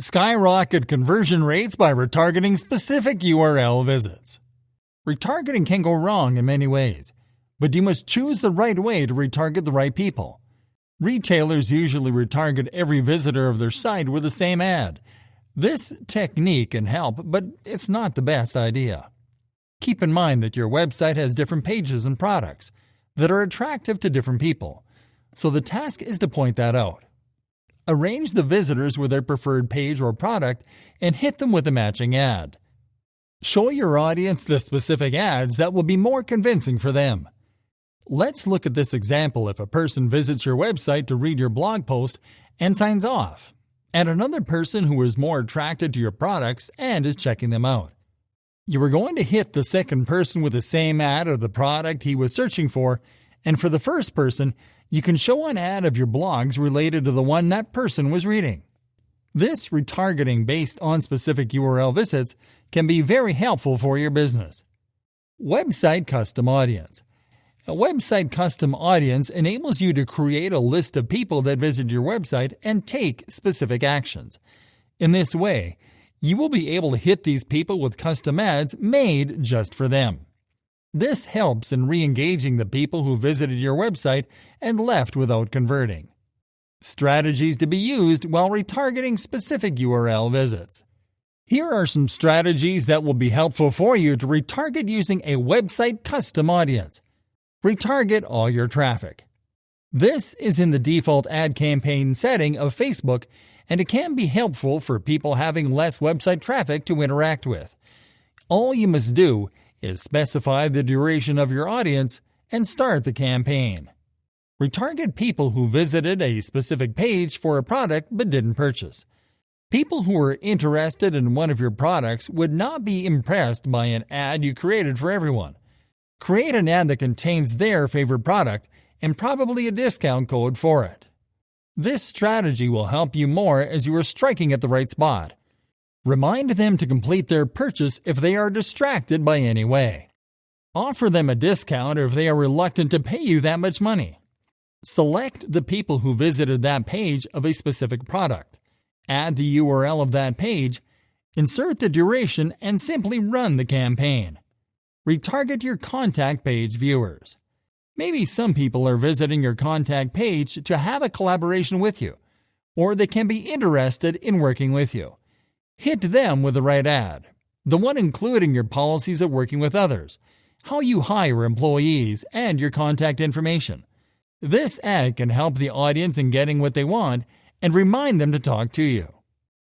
Skyrocket conversion rates by retargeting specific URL visits. Retargeting can go wrong in many ways, but you must choose the right way to retarget the right people. Retailers usually retarget every visitor of their site with the same ad. This technique can help, but it's not the best idea. Keep in mind that your website has different pages and products that are attractive to different people, so the task is to point that out. Arrange the visitors with their preferred page or product and hit them with a matching ad. Show your audience the specific ads that will be more convincing for them. Let's look at this example if a person visits your website to read your blog post and signs off, and another person who is more attracted to your products and is checking them out. You are going to hit the second person with the same ad of the product he was searching for, and for the first person, you can show an ad of your blogs related to the one that person was reading. This retargeting based on specific URL visits can be very helpful for your business. Website Custom Audience. A website custom audience enables you to create a list of people that visit your website and take specific actions. In this way, you will be able to hit these people with custom ads made just for them. This helps in re-engaging the people who visited your website and left without converting. Strategies to be used while retargeting specific URL visits. Here are some strategies that will be helpful for you to retarget using a website custom audience. Retarget all your traffic. This is in the default ad campaign setting of Facebook, and it can be helpful for people having less website traffic to interact with. All you must do is specify the duration of your audience and start the campaign. Retarget people who visited a specific page for a product but didn't purchase. People who are interested in one of your products would not be impressed by an ad you created for everyone. Create an ad that contains their favorite product and probably a discount code for it. This strategy will help you more as you are striking at the right spot. Remind them to complete their purchase if they are distracted by any way. Offer them a discount if they are reluctant to pay you that much money. Select the people who visited that page of a specific product. Add the URL of that page, insert the duration, and simply run the campaign. Retarget your contact page viewers. Maybe some people are visiting your contact page to have a collaboration with you, or they can be interested in working with you. Hit them with the right ad, the one including your policies of working with others, how you hire employees, and your contact information. This ad can help the audience in getting what they want and remind them to talk to you.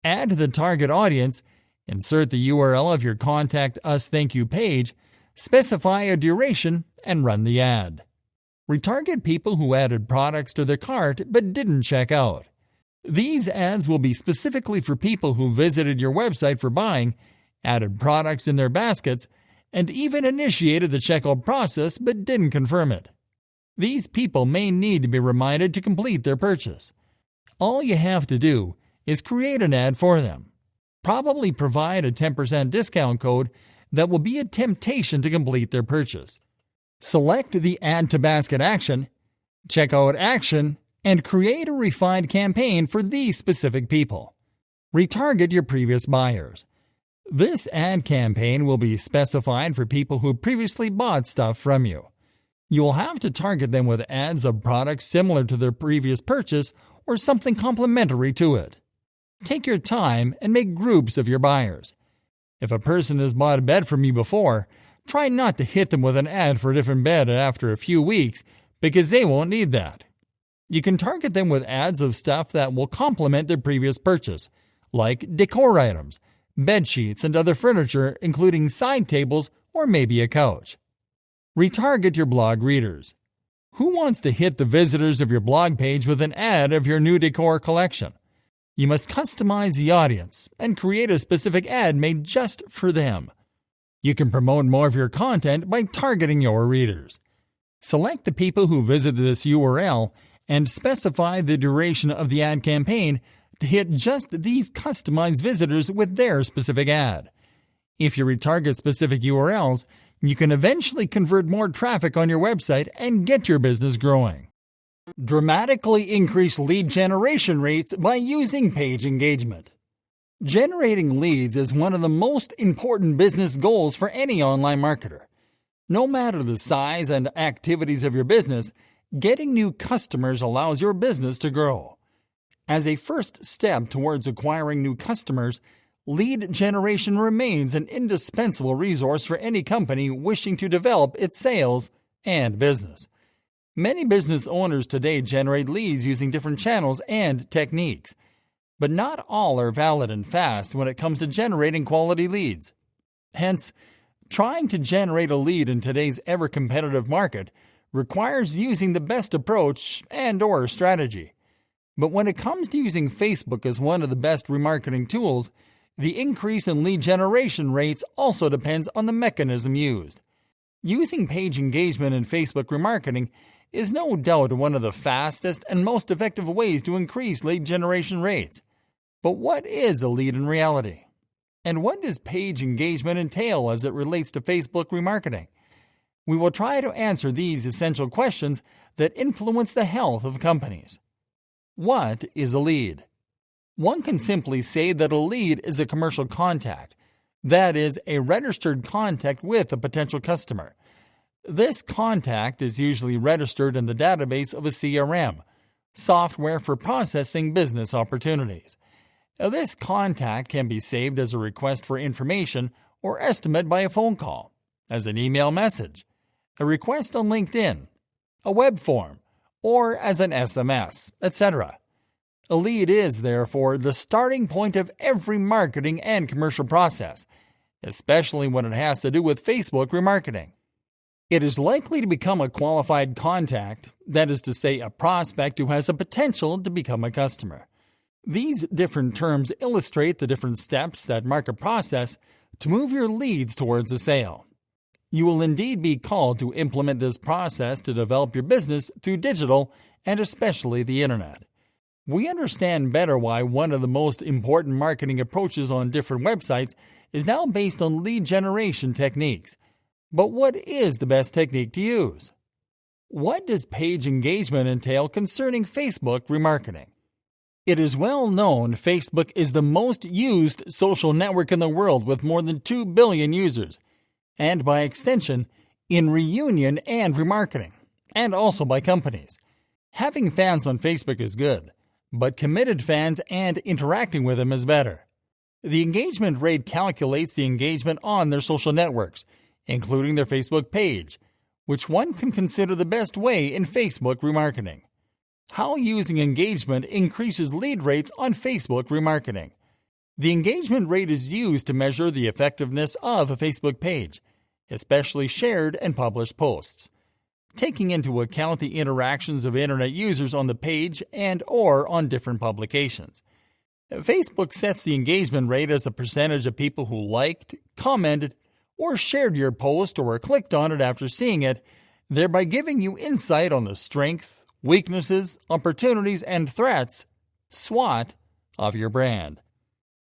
Add the target audience, insert the URL of your Contact Us Thank You page, specify a duration, and run the ad. Retarget people who added products to their cart but didn't check out. These ads will be specifically for people who visited your website for buying, added products in their baskets, and even initiated the checkout process but didn't confirm it. These people may need to be reminded to complete their purchase. All you have to do is create an ad for them. Probably provide a 10% discount code that will be a temptation to complete their purchase. Select the Add to Basket action, Checkout action, and create a refined campaign for these specific people. Retarget your previous buyers. This ad campaign will be specified for people who previously bought stuff from you. You will have to target them with ads of products similar to their previous purchase or something complementary to it. Take your time and make groups of your buyers. If a person has bought a bed from you before, try not to hit them with an ad for a different bed after a few weeks because they won't need that. You can target them with ads of stuff that will complement their previous purchase, like decor items, bed sheets, and other furniture, including side tables or maybe a couch. Retarget your blog readers. Who wants to hit the visitors of your blog page with an ad of your new decor collection? You must customize the audience and create a specific ad made just for them. You can promote more of your content by targeting your readers. Select the people who visited this URL and specify the duration of the ad campaign to hit just these customized visitors with their specific ad. If you retarget specific URLs, you can eventually convert more traffic on your website and get your business growing. Dramatically increase lead generation rates by using page engagement. Generating leads is one of the most important business goals for any online marketer. No matter the size and activities of your business, getting new customers allows your business to grow. As a first step towards acquiring new customers, lead generation remains an indispensable resource for any company wishing to develop its sales and business. Many business owners today generate leads using different channels and techniques, but not all are valid and fast when it comes to generating quality leads. Hence, trying to generate a lead in today's ever-competitive market requires using the best approach and/or strategy. But when it comes to using Facebook as one of the best remarketing tools, the increase in lead generation rates also depends on the mechanism used. Using page engagement in Facebook remarketing is no doubt one of the fastest and most effective ways to increase lead generation rates. But what is a lead in reality? And what does page engagement entail as it relates to Facebook remarketing? We will try to answer these essential questions that influence the health of companies. What is a lead? One can simply say that a lead is a commercial contact, that is, a registered contact with a potential customer. This contact is usually registered in the database of a CRM, software for processing business opportunities. Now, this contact can be saved as a request for information or estimate by a phone call, as an email message, a request on LinkedIn, a web form, or as an SMS, etc. A lead is, therefore, the starting point of every marketing and commercial process, especially when it has to do with Facebook remarketing. It is likely to become a qualified contact, that is to say, a prospect who has the potential to become a customer. These different terms illustrate the different steps that mark a process to move your leads towards a sale. You will indeed be called to implement this process to develop your business through digital and especially the internet. We understand better why one of the most important marketing approaches on different websites is now based on lead generation techniques. But what is the best technique to use? What does page engagement entail concerning Facebook remarketing? It is well known Facebook is the most used social network in the world with more than 2 billion users, and by extension, in reunion and remarketing, and also by companies. Having fans on Facebook is good, but committed fans and interacting with them is better. The engagement rate calculates the engagement on their social networks, including their Facebook page, which one can consider the best way in Facebook remarketing. How using engagement increases lead rates on Facebook remarketing. The engagement rate is used to measure the effectiveness of a Facebook page, especially shared and published posts, taking into account the interactions of Internet users on the page and/or on different publications. Facebook sets the engagement rate as a percentage of people who liked, commented, or shared your post or clicked on it after seeing it, thereby giving you insight on the strength, weaknesses, opportunities, and threats, SWOT, of your brand.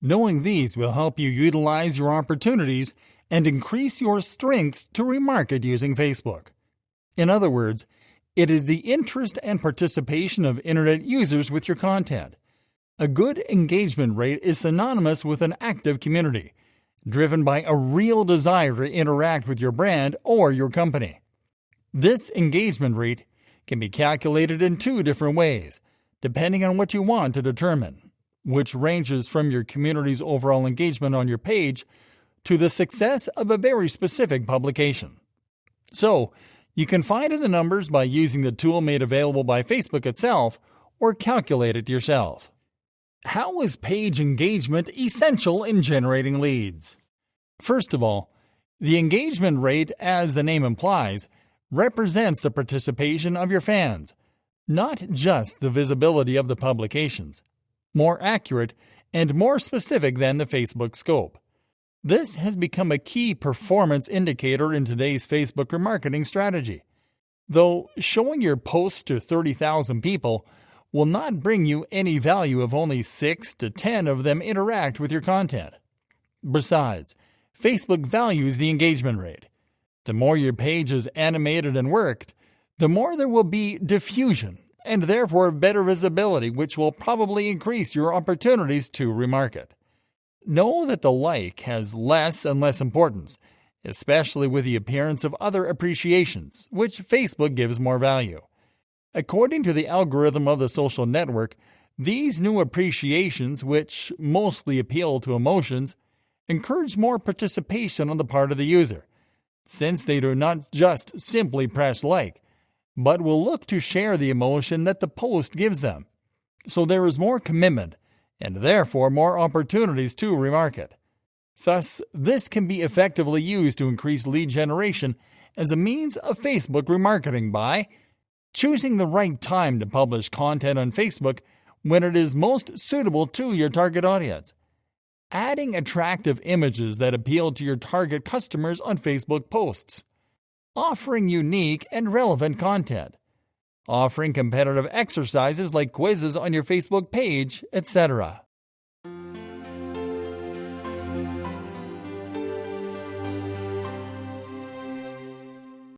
Knowing these will help you utilize your opportunities and increase your strengths to remarket using Facebook. In other words, it is the interest and participation of Internet users with your content. A good engagement rate is synonymous with an active community, driven by a real desire to interact with your brand or your company. This engagement rate can be calculated in 2 different ways, depending on what you want to determine, which ranges from your community's overall engagement on your page to the success of a very specific publication. So, you can find the numbers by using the tool made available by Facebook itself or calculate it yourself. How is page engagement essential in generating leads? First of all, the engagement rate, as the name implies, represents the participation of your fans, not just the visibility of the publications. More accurate and more specific than the Facebook scope. This has become a key performance indicator in today's Facebook remarketing strategy. Though showing your posts to 30,000 people will not bring you any value if only 6 to 10 of them interact with your content. Besides, Facebook values the engagement rate. The more your page is animated and worked, the more there will be diffusion and therefore better visibility, which will probably increase your opportunities to remarket. Know that the like has less and less importance, especially with the appearance of other appreciations, which Facebook gives more value. According to the algorithm of the social network, these new appreciations, which mostly appeal to emotions, encourage more participation on the part of the user, since they do not just simply press like, but will look to share the emotion that the post gives them. So there is more commitment, and therefore more opportunities to remarket. Thus, this can be effectively used to increase lead generation as a means of Facebook remarketing by choosing the right time to publish content on Facebook when it is most suitable to your target audience, adding attractive images that appeal to your target customers on Facebook posts, offering unique and relevant content, offering competitive exercises like quizzes on your Facebook page, etc.